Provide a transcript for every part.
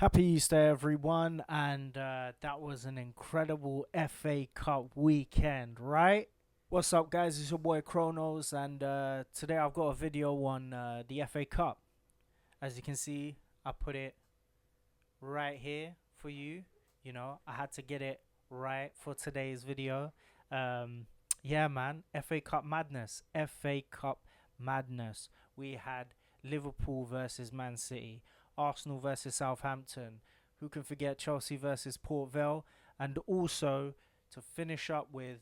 Happy Easter, everyone, and that was an incredible FA Cup weekend, right? What's up, guys? It's your boy Chronos, and today I've got a video on the FA Cup. As you can see, I put it right here for you. I had to get it right for today's video. Um, yeah, man, FA Cup madness. FA Cup madness. We had Liverpool versus Man City, Arsenal versus Southampton. Who can forget Chelsea versus Port Vale? And also to finish up with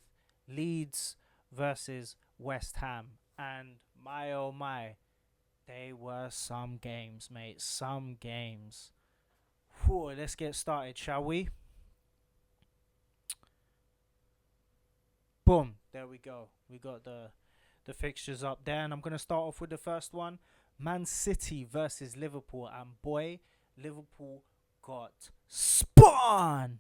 Leeds versus West Ham. And my oh my, they were some games, mate. Some games. Whew, let's get started, shall we? Boom. There we go. We got the fixtures up there, and I'm gonna start off with the first one. Man City versus Liverpool, and boy, Liverpool got spun.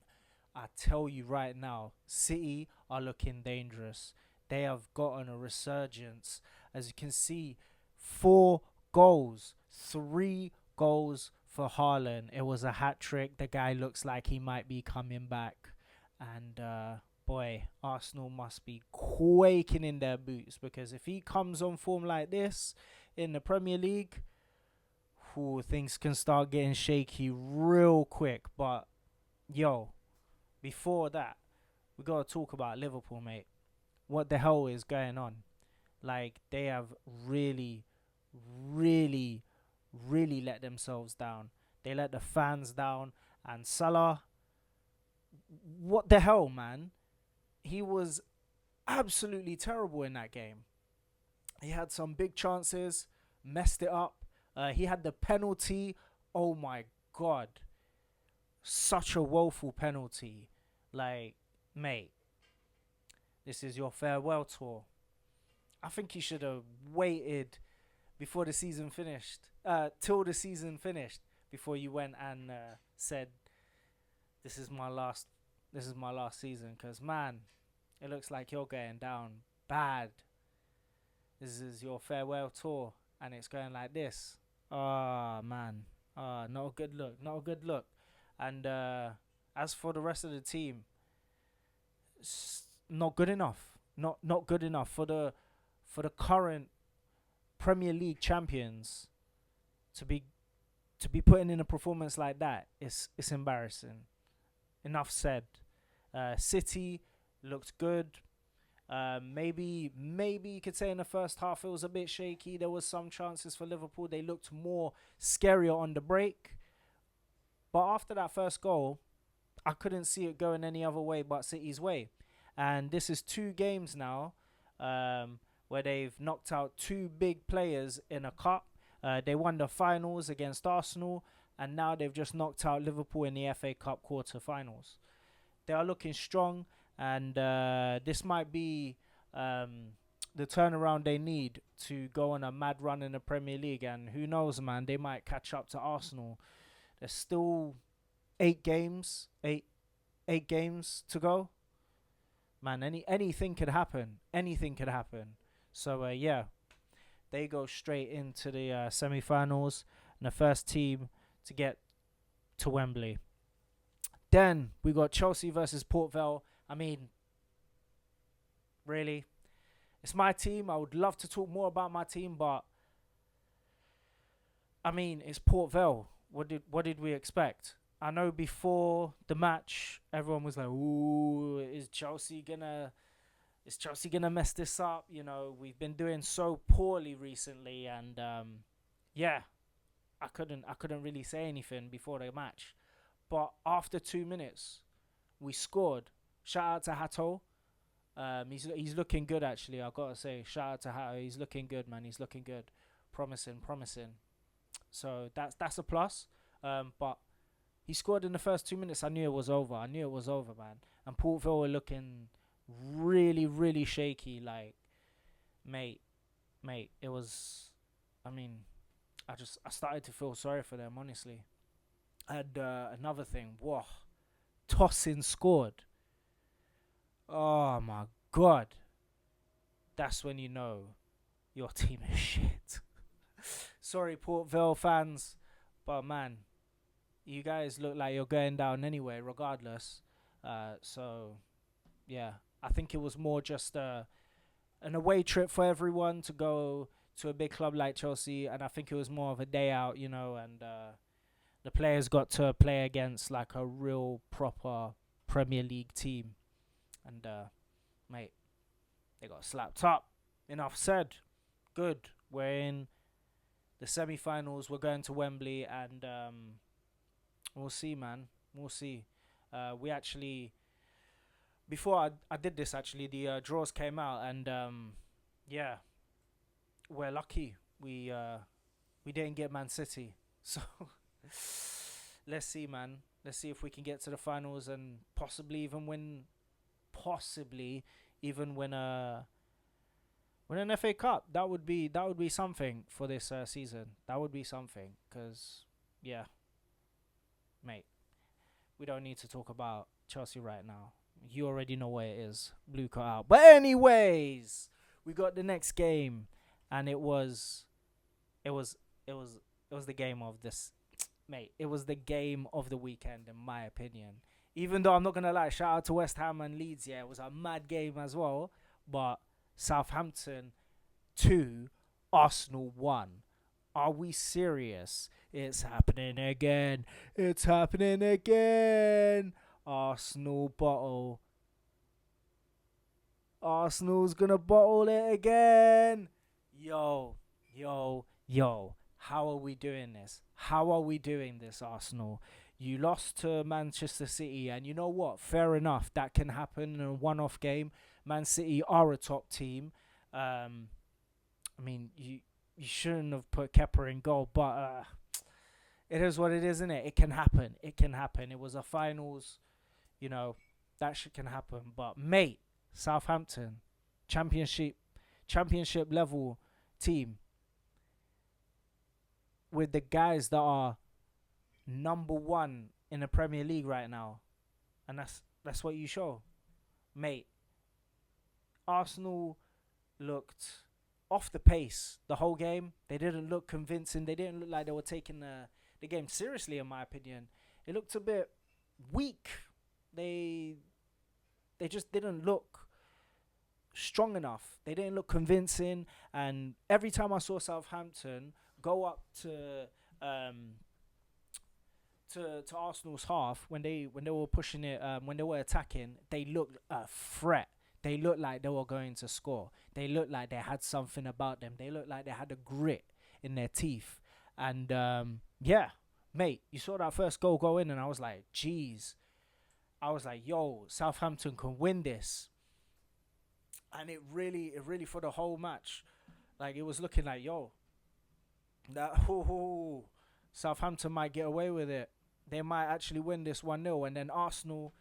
I tell you right now, City are looking dangerous. They have gotten a resurgence. As you can see, 4 goals, 3 goals for Haaland. It was a hat trick. The guy looks like he might be coming back. And boy, Arsenal must be quaking in their boots, because if he comes on form like this in the Premier League, things can start getting shaky real quick. But yo, before that, we gotta talk about Liverpool, mate. What the hell is going on? Like, they have really, really, really let themselves down. They let the fans down, and Salah, what the hell, man? He was absolutely terrible in that game. He had some big chances, messed it up. He had the penalty. Oh my god, such a woeful penalty. Like, mate, this is your farewell tour. I think you should have waited before the season finished, till the season finished, before you went and said, "This is my last. This is my last season." Because man, it looks like you're going down bad. This is your farewell tour, and it's going like this. Ah, man. Not a good look. Not a good look. And as for the rest of the team, not good enough. Not good enough for the current Premier League champions to be putting in a performance like that. It's embarrassing. Enough said. City looked good. Maybe you could say in the first half it was a bit shaky. There was some chances for Liverpool. They looked more scarier on the break. But after that first goal, I couldn't see it going any other way but City's way. And this is 2 games now, where they've knocked out 2 big players in a cup. They won the finals against Arsenal, and now they've just knocked out Liverpool in the FA Cup quarter-finals. They are looking strong, and this might be the turnaround they need to go on a mad run in the Premier League. And who knows, man, they might catch up to Arsenal. There's still 8 games, eight games to go. Man, anything could happen. Anything could happen. So yeah, they go straight into the semi-finals, and the first team to get to Wembley. Then we got Chelsea versus Port Vale. I mean, really, it's my team. I would love to talk more about my team, but I mean, it's Port Vale. What did we expect? I know before the match, everyone was like, "Ooh, is Chelsea gonna mess this up?" We've been doing so poorly recently, and yeah, I couldn't really say anything before the match. But after 2 minutes, we scored. Shout out to Hato. He's looking good, actually. I gotta say, shout out to Hato. He's looking good, man. He's looking good, promising. So that's a plus. But he scored in the first 2 minutes. I knew it was over. Man. And Port Vale were looking really, really shaky. Like, mate, it was. I mean, I started to feel sorry for them, honestly. And another thing, whoa, Tosin scored. Oh my god, that's when you know your team is shit. Sorry, Port Vale fans, but man, you guys look like you're going down anyway, regardless. So yeah, I think it was more just an away trip for everyone to go to a big club like Chelsea, and I think it was more of a day out, and the players got to play against like a real proper Premier League team, and mate, they got slapped up. Enough said. Good. We're in the semi-finals. We're going to Wembley, and we'll see, man. We'll see. We actually, before I did this, actually, the draws came out, and yeah, we're lucky. We didn't get Man City, so let's see, man. Let's see if we can get to the finals and possibly even win an FA Cup. That would be something for this season. That would be something, cause yeah, mate, we don't need to talk about Chelsea right now. You already know where it is. Blue cut out. But anyways, we got the next game, and it was the game of this, mate. It was the game of the weekend, in my opinion. Even though I'm not gonna lie, shout out to West Ham and Leeds. Yeah, it was a mad game as well. But Southampton 2, Arsenal 1. Are we serious? It's happening again. It's happening again. Arsenal bottle. Arsenal's gonna bottle it again. Yo. How are we doing this? How are we doing this, Arsenal? You lost to Manchester City, and you know what? Fair enough. That can happen in a one-off game. Man City are a top team. I mean, you shouldn't have put Kepa in goal, but it is what it is, isn't it? It can happen. It can happen. It was a finals, that shit can happen. But mate, Southampton, championship level team with the guys that are number one in the Premier League right now, and that's what you show, mate. Arsenal looked off the pace the whole game. They didn't look convincing. They didn't look like they were taking the game seriously, in my opinion. It looked a bit weak. They just didn't look strong enough. They didn't look convincing. And every time I saw Southampton go up to Arsenal's half, when they were pushing it, when they were attacking, they looked a threat. They looked like they were going to score. They looked like they had something about them. They looked like they had a grit in their teeth. And yeah, mate, you saw that first goal go in, and I was like, geez. I was like, yo, Southampton can win this. And it really for the whole match, like, it was looking like, yo, that Southampton might get away with it. They might actually win this 1-0. And then Arsenal,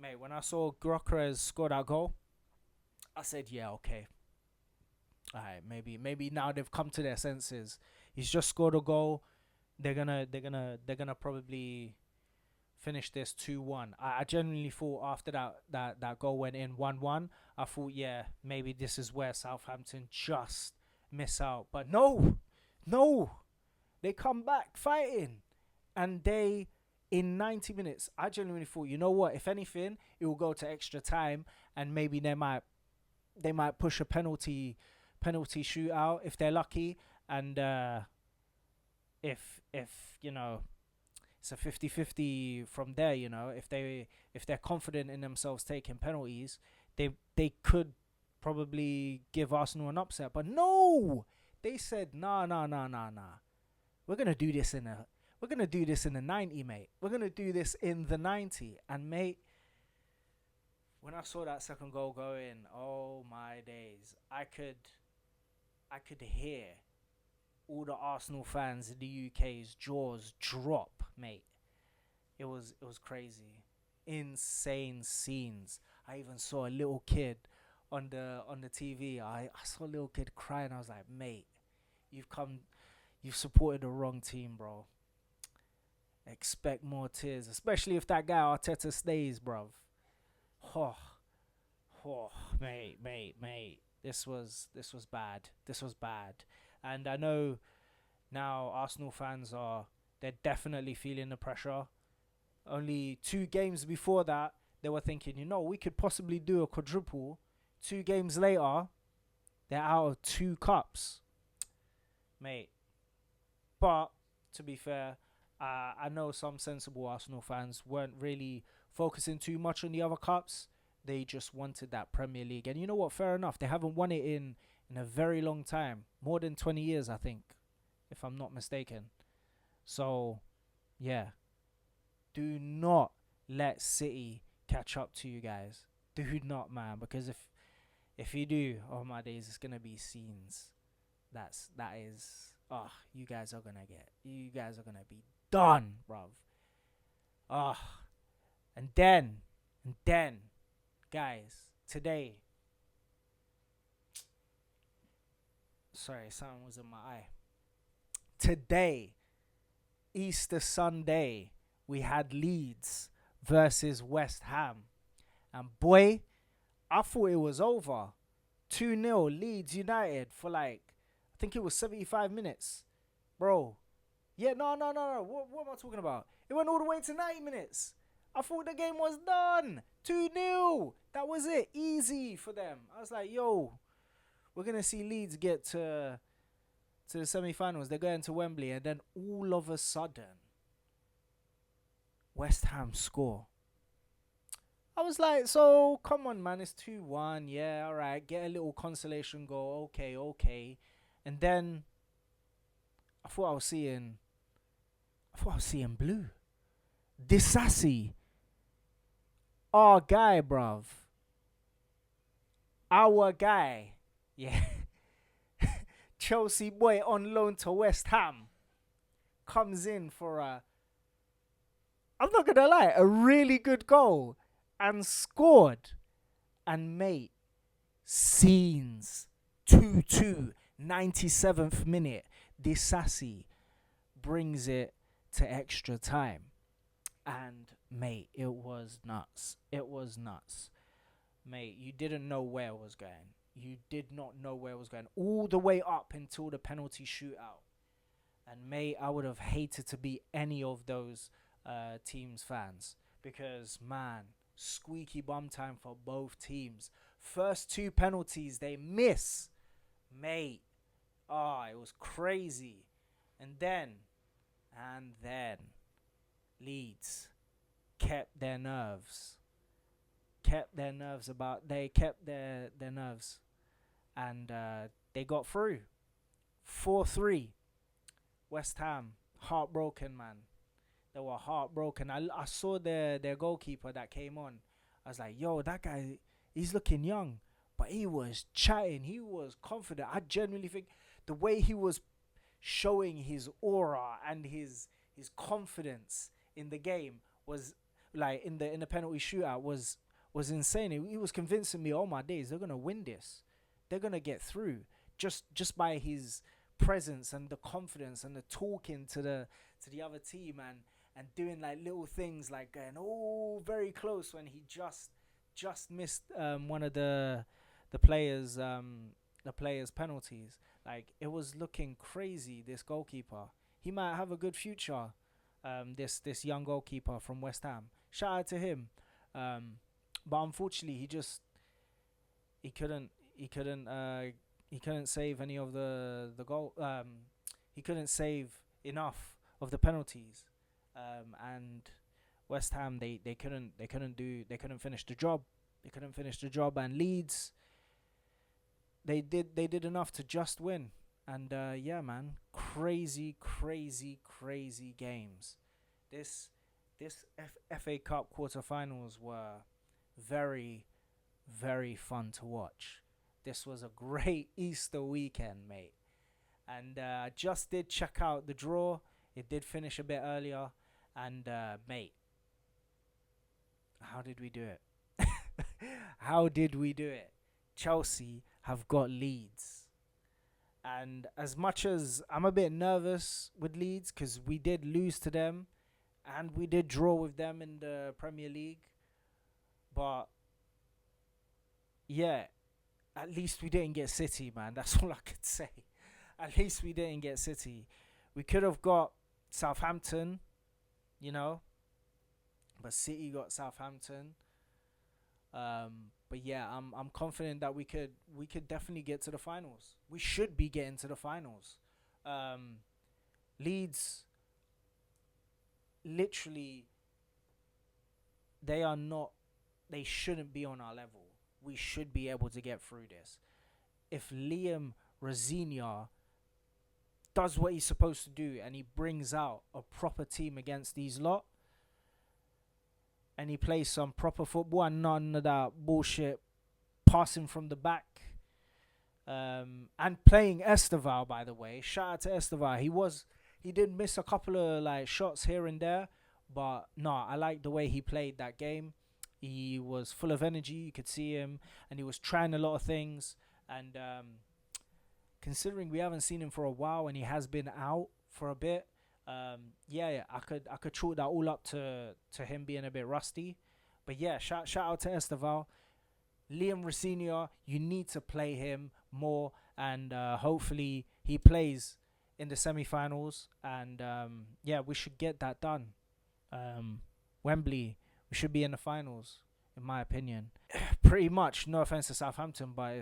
mate, when I saw Gyökeres score that goal, I said, yeah, okay. All right, maybe now they've come to their senses. He's just scored a goal. They're gonna probably finish this 2-1. I genuinely thought after that goal went in 1-1, I thought, yeah, maybe this is where Southampton just miss out. But no, they come back fighting, and in 90 minutes, I genuinely thought, you know what? If anything, it will go to extra time, and maybe they might push a penalty shootout if they're lucky, and if it's a 50-50 from there, if they're confident in themselves taking penalties, they could probably give Arsenal an upset. But no, they said nah. We're gonna do this in the 90, mate. We're gonna do this in the 90. And mate, when I saw that second goal go in, oh my days, I could hear all the Arsenal fans in the UK's jaws drop, mate. It was crazy. Insane scenes. I even saw a little kid on the TV. I saw a little kid crying. I was like, mate, you've supported the wrong team, bro. Expect more tears, especially if that guy Arteta stays, bruv. Oh, mate. This was bad. And I know now Arsenal fans are They're definitely feeling the pressure. Only 2 games before that, they were thinking, we could possibly do a quadruple. 2 games later, they're out of 2 cups, mate. But to be fair, I know some sensible Arsenal fans weren't really focusing too much on the other cups. They just wanted that Premier League. And you know what? Fair enough. They haven't won it in a very long time. More than 20 years, I think, if I'm not mistaken. So, yeah. Do not let City catch up to you guys. Do not, man. Because if you do, oh my days, it's going to be scenes. That is, you guys are going to be done, bruv. And then, guys, today, sorry, something was in my eye. Today, Easter Sunday, we had Leeds versus West Ham. And boy, I thought it was over. 2-0 Leeds United for I think it was 75 minutes. Bro. Yeah, no. What am I talking about? It went all the way to 90 minutes. I thought the game was done. 2-0. That was it. Easy for them. I was like, yo, we're going to see Leeds get to the semi-finals. They're going to Wembley. And then all of a sudden, West Ham score. I was like, so, come on, man. It's 2-1. Yeah, all right. Get a little consolation goal. Okay. And then I thought I was seeing blue. Disassi. Our guy, bruv. Our guy. Yeah. Chelsea boy on loan to West Ham. Comes in for I'm not going to lie, a really good goal. And scored. And mate, scenes. 2-2. 97th minute. Disassi brings it to extra time. And mate, it was nuts. Mate, you didn't know where it was going. You did not know where it was going. All the way up until the penalty shootout. And mate, I would have hated to be any of those teams' fans. Because, man, squeaky bum time for both teams. First 2 penalties they miss. Mate. It was crazy. And then Leeds kept their nerves. They kept their nerves. And they got through. 4-3. West Ham, heartbroken, man. They were heartbroken. I saw their goalkeeper that came on. I was like, yo, that guy, he's looking young. But he was chatting. He was confident. I genuinely think the way he was showing his aura and his confidence in the game was like in the penalty shootout was insane. He was convincing me, oh my days, they're gonna win this. They're gonna get through just by his presence and the confidence and the talking to the other team and doing like little things like going very close when he just missed one of the players penalties. Like, it was looking crazy. This goalkeeper, he might have a good future. This young goalkeeper from West Ham. Shout out to him. But unfortunately, he couldn't save any of the goal. He couldn't save enough of the penalties. And West Ham they couldn't finish the job. And Leeds, they did enough to just win. And yeah, man, crazy games. This FA Cup quarterfinals were very, very fun to watch. This was a great Easter weekend, mate. And just did check out the draw. It did finish a bit earlier. And mate, how did we do it? How did we do it? Chelsea have got Leeds. And as much as I'm a bit nervous with Leeds, because we did lose to them and we did draw with them in the Premier League, but yeah, at least we didn't get City, man. That's all I could say. At least we didn't get City. We could have got Southampton, you know, but City got Southampton. But yeah, I'm confident that we could definitely get to the finals. We should be getting to the finals. Um, Leeds, literally, they are not. They shouldn't be on our level. We should be able to get through this. If Liam Rosinia does what he's supposed to do and he brings out a proper team against these lot and he plays some proper football and none of that bullshit passing from the back, and playing Esteval, by the way. Shout out to Esteval. He did miss a couple of like shots here and there, but no, I like the way he played that game. He was full of energy. You could see him, and he was trying a lot of things. And considering we haven't seen him for a while, and he has been out for a bit, yeah, I could chalk that all up to him being a bit rusty. But yeah, shout out to Esteval. Liam Rosinia, you need to play him more, and hopefully he plays in the semi-finals. And yeah, we should get that done. Wembley, we should be in the finals, in my opinion. Pretty much, no offense to Southampton, but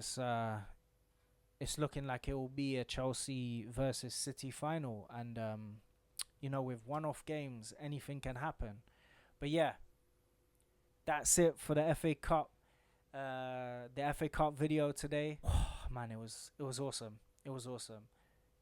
it's looking like it will be a Chelsea versus City final, and you know, with one-off games, anything can happen. But yeah, that's it for the FA Cup. The FA Cup video today. Man, it was awesome. It was awesome.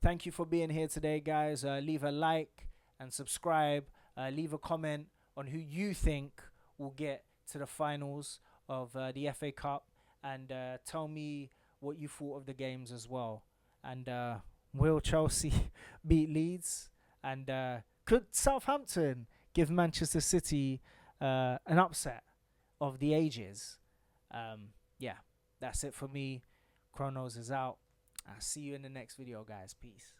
Thank you for being here today, guys. Leave a like and subscribe. Leave a comment on who you think will get to the finals of the FA Cup, and tell me what you thought of the games as well. And will Chelsea beat Leeds? And could Southampton give Manchester City an upset of the ages? Yeah, that's it for me. Chronos is out. I'll see you in the next video, guys. Peace.